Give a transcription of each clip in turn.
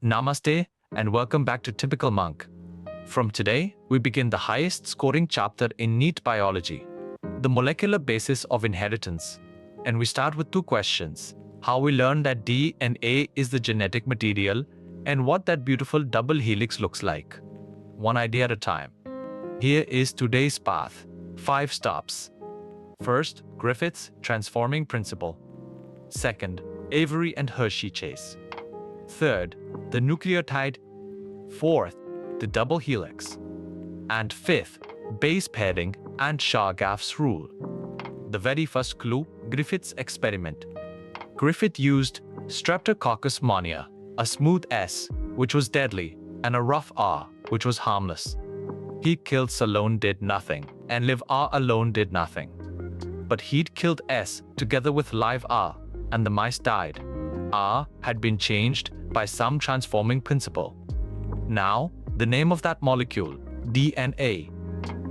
Namaste and welcome back to Typical Monk. From today, we begin the highest scoring chapter in NEET Biology, the molecular basis of inheritance. And we start with two questions: how we learn that DNA is the genetic material and what that beautiful double helix looks like. One idea at a time. Here is today's path. 5 stops. First, Griffith's transforming principle. Second, Avery and Hershey chase. Third, the nucleotide. Fourth, the double helix. And fifth, base pairing and Chargaff's rule. The very first clue, Griffith's experiment. Griffith used Streptococcus pneumonia, a smooth S, which was deadly, and a rough R, which was harmless. Heat killed alone did nothing, and live R alone did nothing. But heat killed S together with live R, and the mice died. R had been changed by some transforming principle. Now, the name of that molecule, DNA.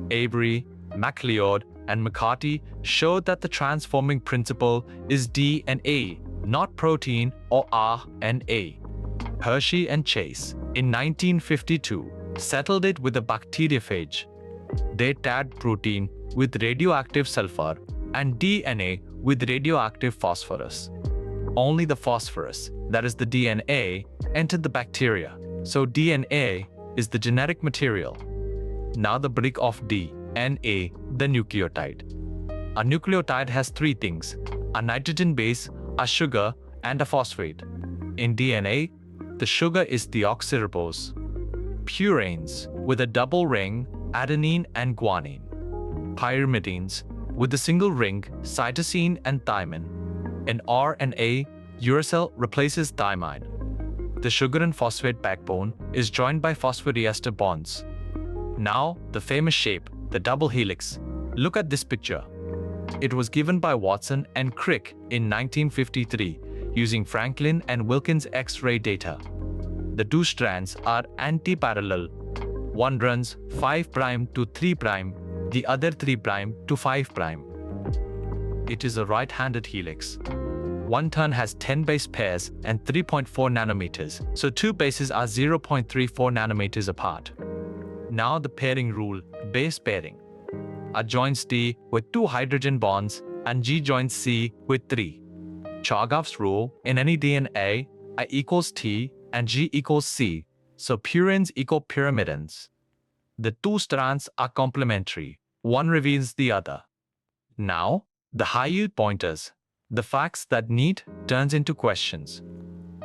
Avery, MacLeod, and McCarthy showed that the transforming principle is DNA, not protein or RNA. Hershey and Chase, in 1952, settled it with a bacteriophage. They tagged protein with radioactive sulfur and DNA with radioactive phosphorus. Only the phosphorus, that is the DNA, entered the bacteria, so DNA is the genetic material. Now the brick of DNA, the nucleotide. A nucleotide has 3 things: a nitrogen base, a sugar, and a phosphate. In DNA, the sugar is deoxyribose. Purines with a double ring, adenine and guanine. Pyrimidines with a single ring, cytosine and thymine. In RNA, uracil replaces thymine. The sugar and phosphate backbone is joined by phosphodiester bonds. Now, the famous shape, the double helix. Look at this picture. It was given by Watson and Crick in 1953 using Franklin and Wilkins X-ray data. The 2 strands are anti-parallel. One runs 5' to 3', the other 3' to 5'. It is a right-handed helix. One turn has 10 base pairs and 3.4 nanometers, so 2 bases are 0.34 nanometers apart. Now the pairing rule, base pairing. A joins D with 2 hydrogen bonds and G joins C with 3. Chargaff's rule, in any DNA, I equals T and G equals C, so purines equal pyrimidines. The 2 strands are complementary, one reveals the other. Now, the high-yield pointers, the facts that NEET turns into questions.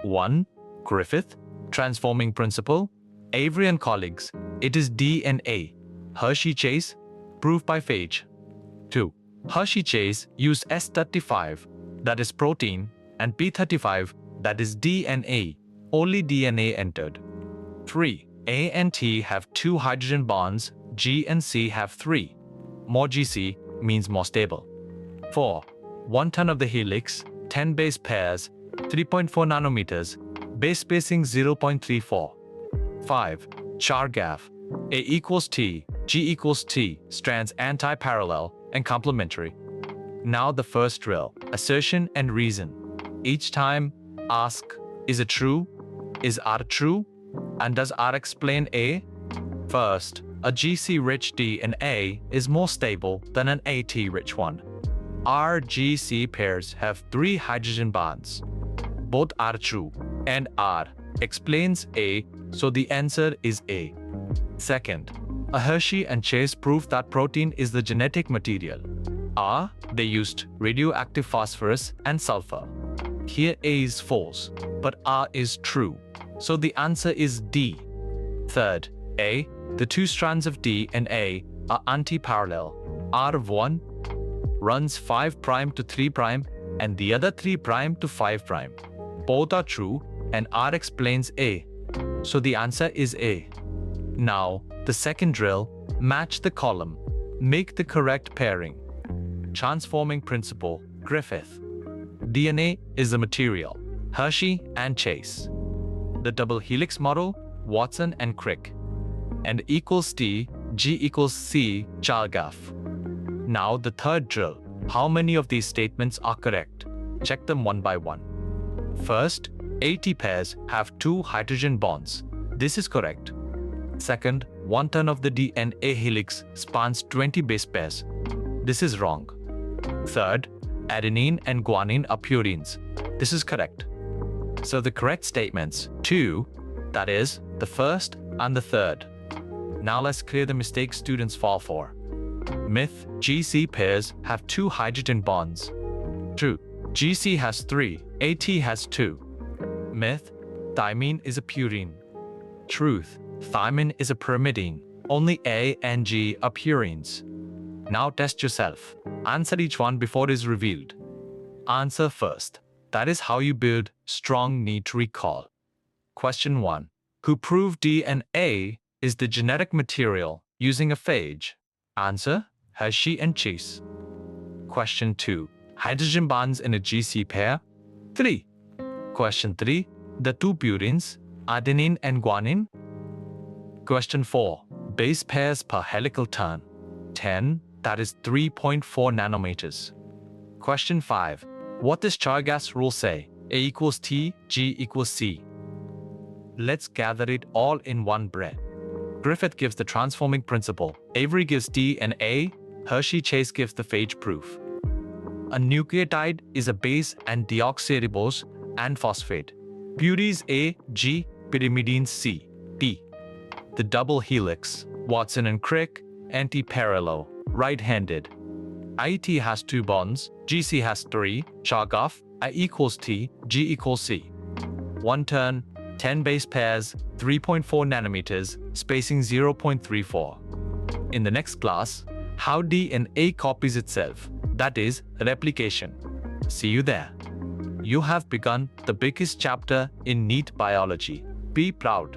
1. Griffith, transforming principle. Avery and colleagues, it is DNA. Hershey Chase, proof by phage. 2. Hershey Chase used S35, that is protein, and P35, that is DNA. Only DNA entered. 3. A and T have 2 hydrogen bonds, G and C have 3. More GC means more stable. 4. 1 ton of the helix, 10 base pairs, 3.4 nanometers, base spacing 0.34. 5. Chargaff, A equals T, G equals T, strands anti-parallel and complementary. Now the first drill, assertion and reason. Each time, ask, is it true? Is R true? And does R explain A? First, a GC-rich DNA is more stable than an AT-rich one. R-GC pairs have 3 hydrogen bonds. Both are true, and R explains A, so the answer is A. Second, a Hershey and Chase proof that protein is the genetic material. R, they used radioactive phosphorus and sulfur. Here A is false, but R is true, so the answer is D. Third, A, the 2 strands of DNA are anti-parallel. R of one runs 5' to 3' and the other 3' to 5'. Both are true and R explains A, so the answer is A. Now, the second drill, match the column, make the correct pairing. Transforming principle, Griffith. DNA is the material, Hershey and Chase. The double helix model, Watson and Crick. And equals T, G equals C, Chargaff. Now the third drill, how many of these statements are correct? Check them one by one. First, AT pairs have 2 hydrogen bonds. This is correct. Second, 1 turn of the DNA helix spans 20 base pairs. This is wrong. Third, adenine and guanine are purines. This is correct. So the correct statements 2, that is, the first and the third. Now let's clear the mistakes students fall for. Myth: GC pairs have 2 hydrogen bonds. True. GC has 3, AT has 2. Myth: thymine is a purine. Truth: thymine is a pyrimidine. Only A and G are purines. Now test yourself. Answer each one before it is revealed. Answer first. That is how you build strong NEET recall. Question 1. Who proved DNA is the genetic material using a phage? Answer: Hershey and Chase. Question 2. Hydrogen bonds in a GC pair? 3. Question 3. The 2 purines, adenine and guanine? Question 4. Base pairs per helical turn? 10, that is 3.4 nanometers. Question 5. What does Chargaff's rule say? A equals T, G equals C. Let's gather it all in one breath. Griffith gives the transforming principle. Avery gives DNA. Hershey Chase gives the phage proof. A nucleotide is a base and deoxyribose and phosphate. Purines A, G, pyrimidines C, P. The double helix, Watson and Crick, anti-parallel, right-handed. IET has 2 bonds, GC has 3, Chargaff, I equals T, G equals C. 1 turn, 10 base pairs, 3.4 nanometers, spacing 0.34. In the next class, how DNA copies itself, that is, replication. See you there. You have begun the biggest chapter in NEET Biology. Be proud.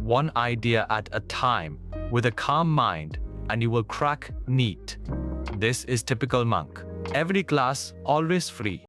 One idea at a time, with a calm mind, and you will crack NEET. This is Typical Monk. Every class always free.